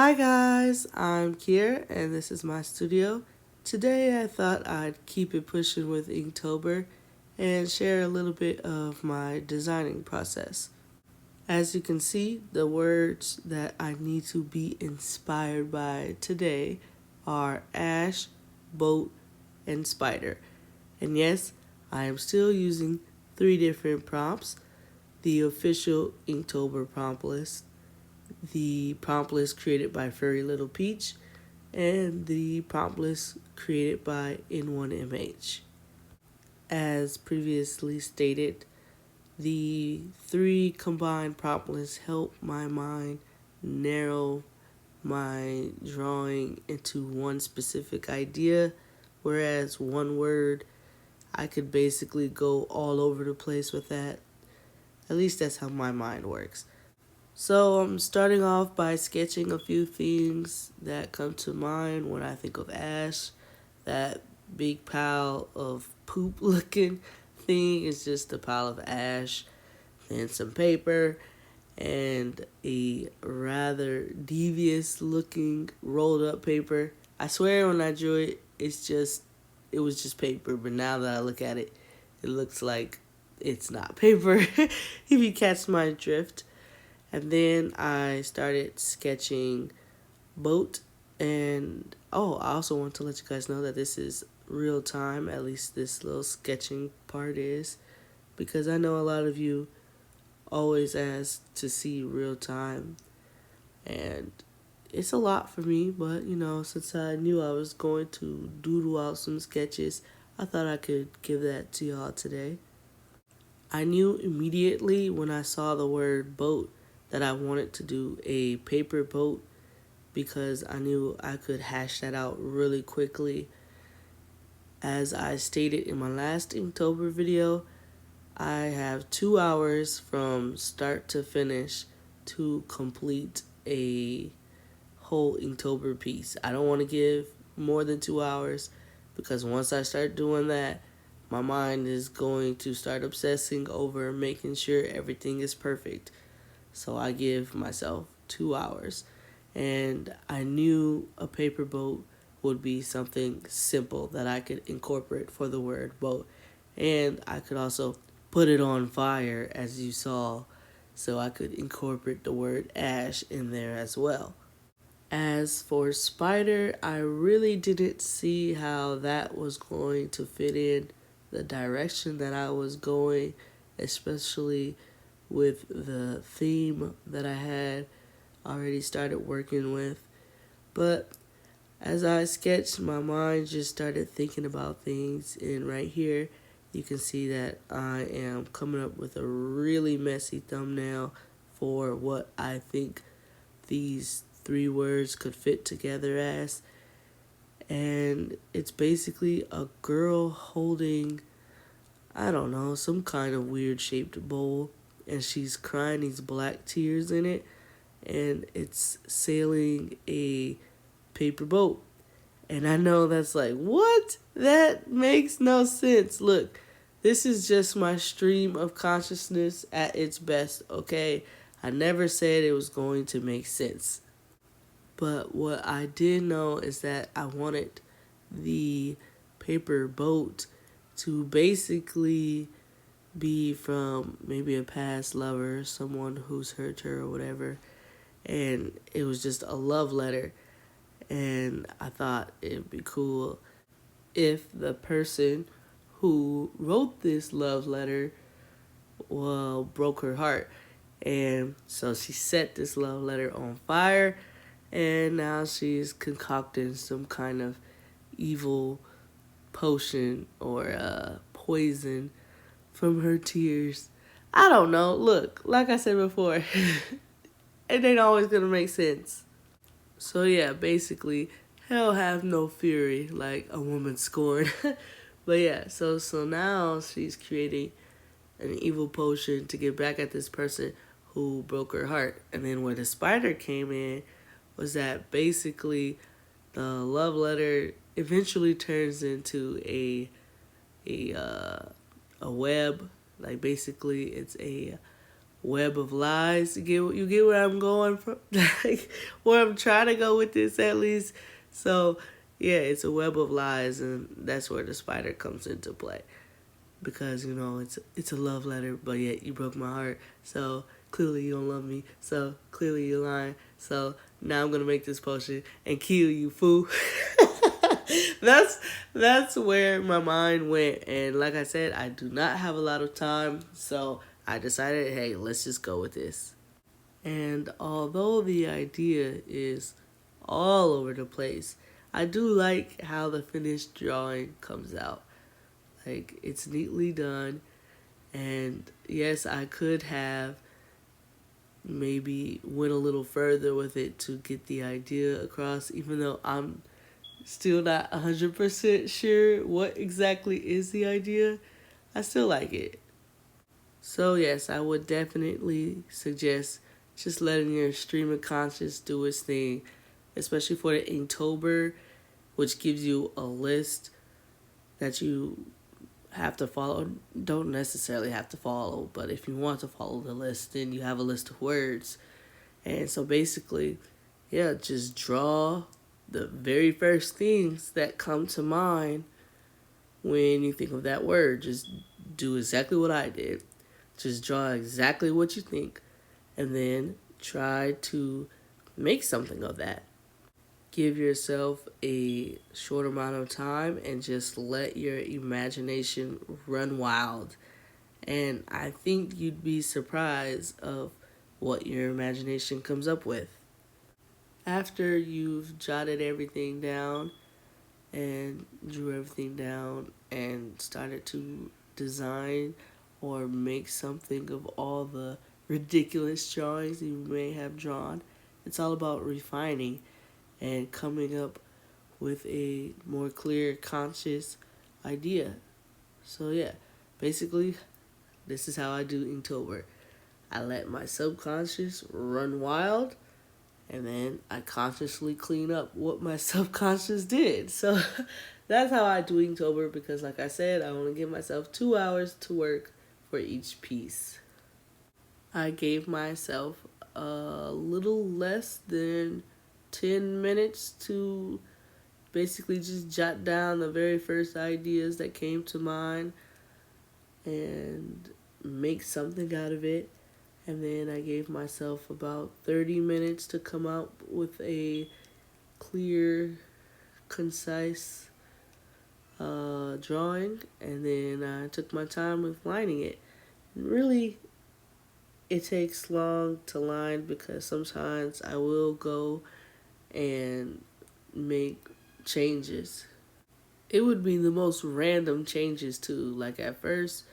Hi guys, I'm Kier and this is my studio. Today I thought I'd keep it pushing with Inktober and share a little bit of my designing process. As you can see, the words that I need to be inspired by today are ash, boat, and spider. And yes, I am still using 3 different prompts: the official Inktober prompt list, the prompt list created by Furry Little Peach, and the prompt list created by N1MH. As previously stated, the 3 combined prompt lists help my mind narrow my drawing into one specific idea, whereas one word, I could basically go all over the place with that. At least that's how my mind works. So I'm starting off by sketching a few things that come to mind when I think of ash. That big pile of poop looking thing is just a pile of ash, then some paper, and a rather devious looking rolled up paper. I swear when I drew it, it was just paper, but now that I look at it, it looks like it's not paper, if you catch my drift. And then I started sketching boat. And I also want to let you guys know that this is real time, at least this little sketching part is, because I know a lot of you always ask to see real time. And it's a lot for me, but since I knew I was going to doodle out some sketches, I thought I could give that to y'all today. I knew immediately when I saw the word boat that I wanted to do a paper boat because I knew I could hash that out really quickly. As I stated in my last Inktober video, I have 2 hours from start to finish to complete a whole Inktober piece. I don't want to give more than 2 hours because once I start doing that, my mind is going to start obsessing over making sure everything is perfect. So I give myself 2 hours. And I knew a paper boat would be something simple that I could incorporate for the word boat. And I could also put it on fire, as you saw, so I could incorporate the word ash in there as well. As for spider, I really didn't see how that was going to fit in the direction that I was going, especially with the theme that I had already started working with. But as I sketched, my mind just started thinking about things, and right here you can see that I am coming up with a really messy thumbnail for what I think these 3 words could fit together as. And it's basically a girl holding, I don't know, some kind of weird shaped bowl, and she's crying these black tears in it, and it's sailing a paper boat. And I know that's like, what? That makes no sense. Look, this is just my stream of consciousness at its best, okay? I never said it was going to make sense. But what I did know is that I wanted the paper boat to basically be from maybe a past lover, someone who's hurt her or whatever. And it was just a love letter. And I thought it'd be cool if the person who wrote this love letter, broke her heart. And so she set this love letter on fire, and now she's concocting some kind of evil potion or poison from her tears. I don't know. Look, like I said before, it ain't always gonna make sense. So yeah, basically, hell have no fury like a woman scorned. But yeah, so now she's creating an evil potion to get back at this person who broke her heart. And then where the spider came in was that basically the love letter eventually turns into a web. Like basically it's a web of lies. You get where I'm going from, like where I'm trying to go with this at least. So yeah, it's a web of lies, and that's where the spider comes into play. Because it's a love letter, but yet you broke my heart. So clearly you don't love me. So clearly you're lying. So now I'm gonna make this potion and kill you, fool. that's where my mind went, and like I said, I do not have a lot of time, so I decided, hey, let's just go with this. And although the idea is all over the place, I do like how the finished drawing comes out. Like, it's neatly done, and yes, I could have maybe went a little further with it to get the idea across, even though I'm still not 100% sure what exactly is the idea. I still like it. So yes, I would definitely suggest just letting your stream of conscious do its thing, especially for the Inktober, which gives you a list that you have to follow. Don't necessarily have to follow, but if you want to follow the list, then you have a list of words. And so basically, yeah, just draw the very first things that come to mind when you think of that word. Just do exactly what I did. Just draw exactly what you think, and then try to make something of that. Give yourself a short amount of time and just let your imagination run wild. And I think you'd be surprised of what your imagination comes up with. After you've jotted everything down and drew everything down and started to design or make something of all the ridiculous drawings you may have drawn, it's all about refining and coming up with a more clear, conscious idea. So yeah, basically, this is how I do Inktober. I let my subconscious run wild, and then I consciously clean up what my subconscious did. So that's how I do Inktober, because like I said, I only give myself 2 hours to work for each piece. I gave myself a little less than 10 minutes to basically just jot down the very first ideas that came to mind and make something out of it. And then I gave myself about 30 minutes to come up with a clear, concise drawing. And then I took my time with lining it. And really, it takes long to line because sometimes I will go and make changes. It would be the most random changes too. Like at first,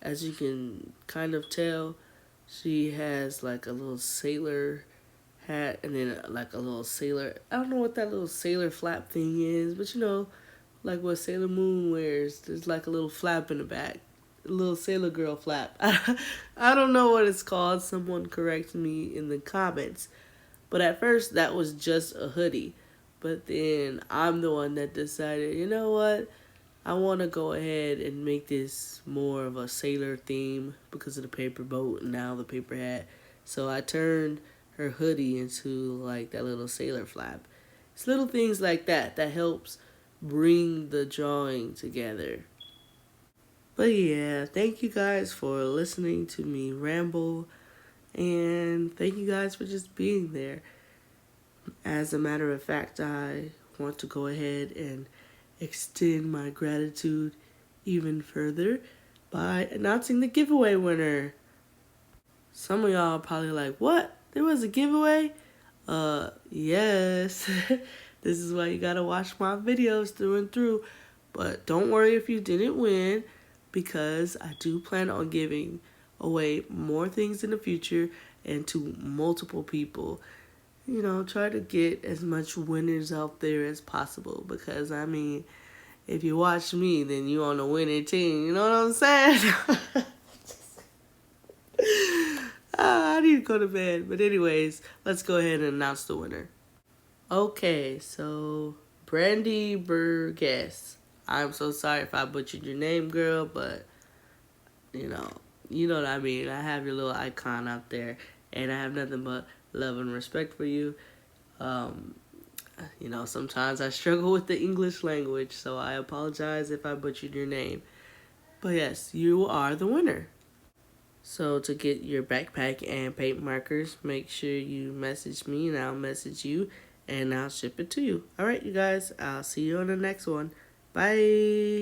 as you can kind of tell, she has like a little sailor hat and then like a little sailor. I don't know what that little sailor flap thing is, but like what Sailor Moon wears. There's like a little flap in the back. A little Sailor Girl flap. I don't know what it's called. Someone correct me in the comments. But at first, that was just a hoodie. But then I'm the one that decided, you know what? I want to go ahead and make this more of a sailor theme because of the paper boat and now the paper hat. So I turned her hoodie into like that little sailor flap. It's little things like that that helps bring the drawing together. But yeah, thank you guys for listening to me ramble, and thank you guys for just being there. As a matter of fact, I want to go ahead and extend my gratitude even further by announcing the giveaway winner. Some of y'all are probably like, what? There was a giveaway? Yes. This is why you gotta watch my videos through and through. But don't worry if you didn't win, because I do plan on giving away more things in the future and to multiple people. Try to get as much winners out there as possible, because I mean, if you watch me, then you on the winning team. You know what I'm saying? I need to go to bed. But anyways, let's go ahead and announce the winner. Okay, so Brandy Burgess. I'm so sorry if I butchered your name, girl, but you you know what I mean. I have your little icon out there, and I have nothing but love and respect for you. Um, sometimes I struggle with the English language, so I apologize if I butchered your name. But yes, you are the winner. So to get your backpack and paint markers, make sure you message me and I'll message you and I'll ship it to you. All right, you guys, I'll see you on the next one. Bye.